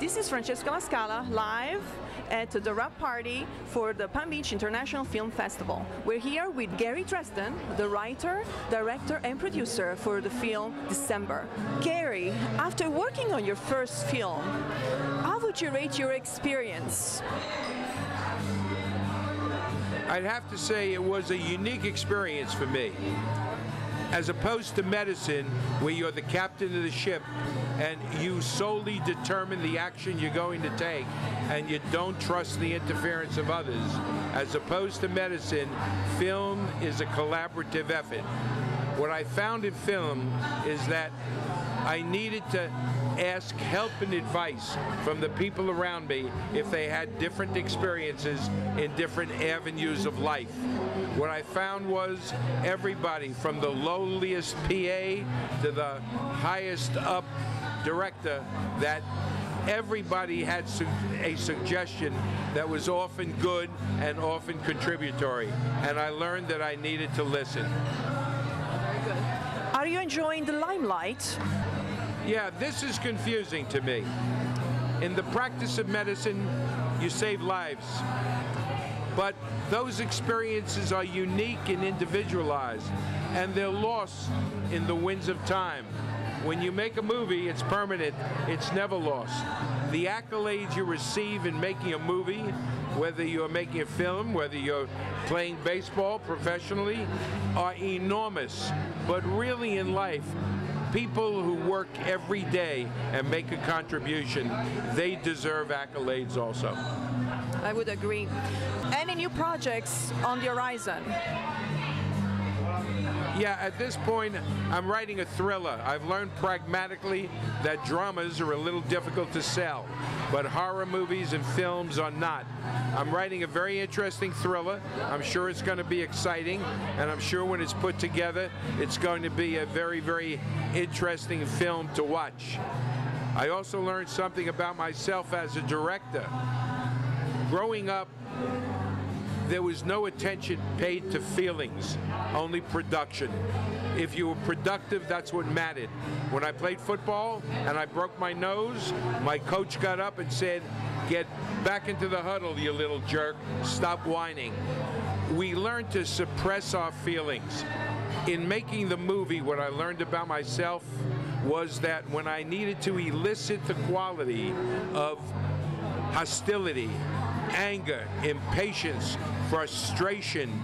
This is Francesca La Scala live at the wrap party for the Palm Beach International Film Festival. We're here with Gary Dresden, the writer, director and producer for the film December. Gary, after working on your first film, how would you rate your experience? I'd have to say it was a unique experience for me. As opposed to medicine, where you're the captain of the ship and you solely determine the action you're going to take and you don't trust the interference of others. As opposed to medicine, film is a collaborative effort. What I found in film is that I needed to ask help and advice from the people around me if they had different experiences in different avenues of life. What I found was everybody from the lowliest PA to the highest up director, that everybody had a suggestion that was often good and often contributory, and I learned that I needed to listen. Very good. Are you enjoying the limelight? Yeah, this is confusing to me. In the practice of medicine, you save lives. But those experiences are unique and individualized, and they're lost in the winds of time. When you make a movie, it's permanent, it's never lost. The accolades you receive in making a movie, whether you're making a film, whether you're playing baseball professionally, are enormous. But really in life, people who work every day and make a contribution, they deserve accolades also. I would agree. Any new projects on the horizon? Yeah, at this point, I'm writing a thriller. I've learned pragmatically that dramas are a little difficult to sell, but horror movies and films are not. I'm writing a very interesting thriller. I'm sure it's going to be exciting, and I'm sure when it's put together, it's going to be a very, very interesting film to watch. I also learned something about myself as a director. Growing up, there was no attention paid to feelings, only production. If you were productive, that's what mattered. When I played football and I broke my nose, my coach got up and said, "Get back into the huddle, you little jerk. Stop whining." We learned to suppress our feelings. In making the movie, what I learned about myself was that when I needed to elicit the quality of hostility, anger, impatience, frustration,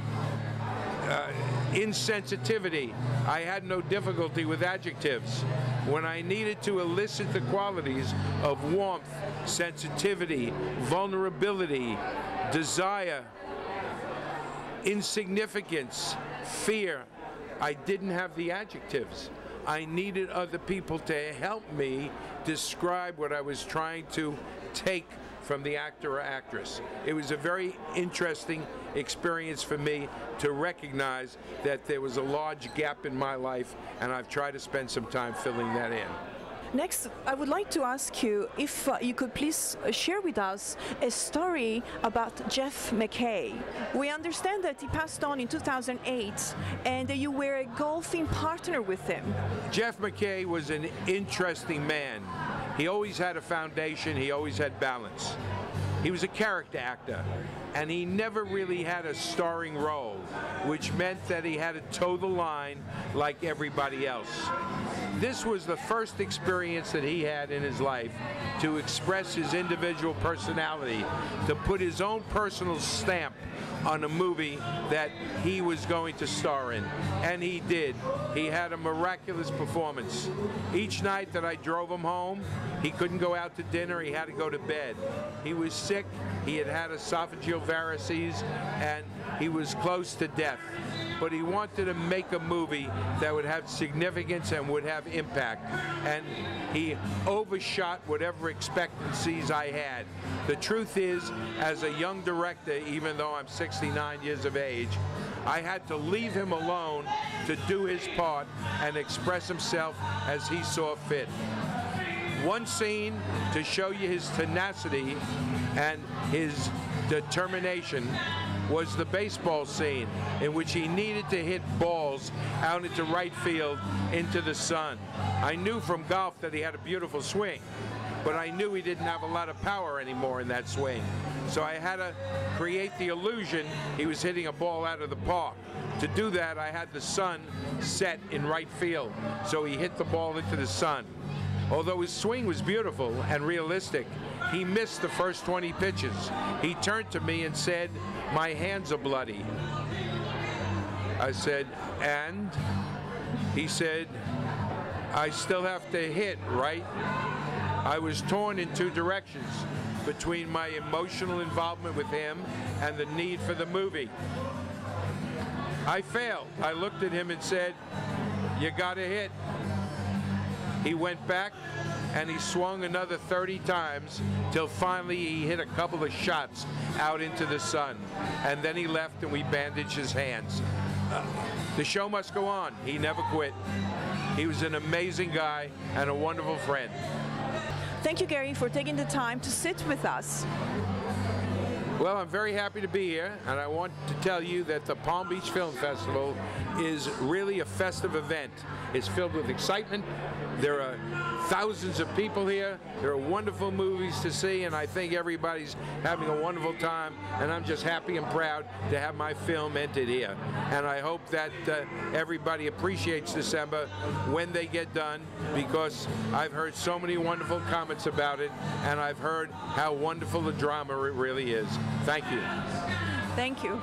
insensitivity, I had no difficulty with adjectives. When I needed to elicit the qualities of warmth, sensitivity, vulnerability, desire, insignificance, fear, I didn't have the adjectives. I needed other people to help me describe what I was trying to take from the actor or actress. It was a very interesting experience for me to recognize that there was a large gap in my life, and I've tried to spend some time filling that in. Next, I would like to ask you if you could please share with us a story about Jeff McKay. We understand that he passed on in 2008 and you were a golfing partner with him. Jeff McKay was an interesting man. He always had a foundation, he always had balance. He was a character actor, and he never really had a starring role, which meant that he had to toe the line like everybody else. This was the first experience that he had in his life to express his individual personality, to put his own personal stamp on a movie that he was going to star in. And he did. He had a miraculous performance. Each night that I drove him home, he couldn't go out to dinner, he had to go to bed. He was sick, he had had esophageal varices, and he was close to death. But he wanted to make a movie that would have significance and would have impact. And he overshot whatever expectancies I had. The truth is, as a young director, even though I'm 69 years of age, I had to leave him alone to do his part and express himself as he saw fit. One scene to show you his tenacity and his determination was the baseball scene in which he needed to hit balls out into right field into the sun. I knew from golf that he had a beautiful swing, but I knew he didn't have a lot of power anymore in that swing. So I had to create the illusion he was hitting a ball out of the park. To do that, I had the sun set in right field, so he hit the ball into the sun. Although his swing was beautiful and realistic, he missed the first 20 pitches. He turned to me and said, "My hands are bloody." I said, "And?" He said, "I still have to hit, right?" I was torn in two directions, between my emotional involvement with him and the need for the movie. I failed. I looked at him and said, "You gotta hit." He went back and he swung another 30 times till finally he hit a couple of shots out into the sun. And then he left and we bandaged his hands. The show must go on. He never quit. He was an amazing guy and a wonderful friend. Thank you, Gary, for taking the time to sit with us. Well, I'm very happy to be here, and I want to tell you that the Palm Beach Film Festival is really a festive event. It's filled with excitement. There are thousands of people here. There are wonderful movies to see, and I think everybody's having a wonderful time, and I'm just happy and proud to have my film entered here. And I hope that everybody appreciates December when they get done, because I've heard so many wonderful comments about it, and I've heard how wonderful the drama it really is. Thank you. Thank you.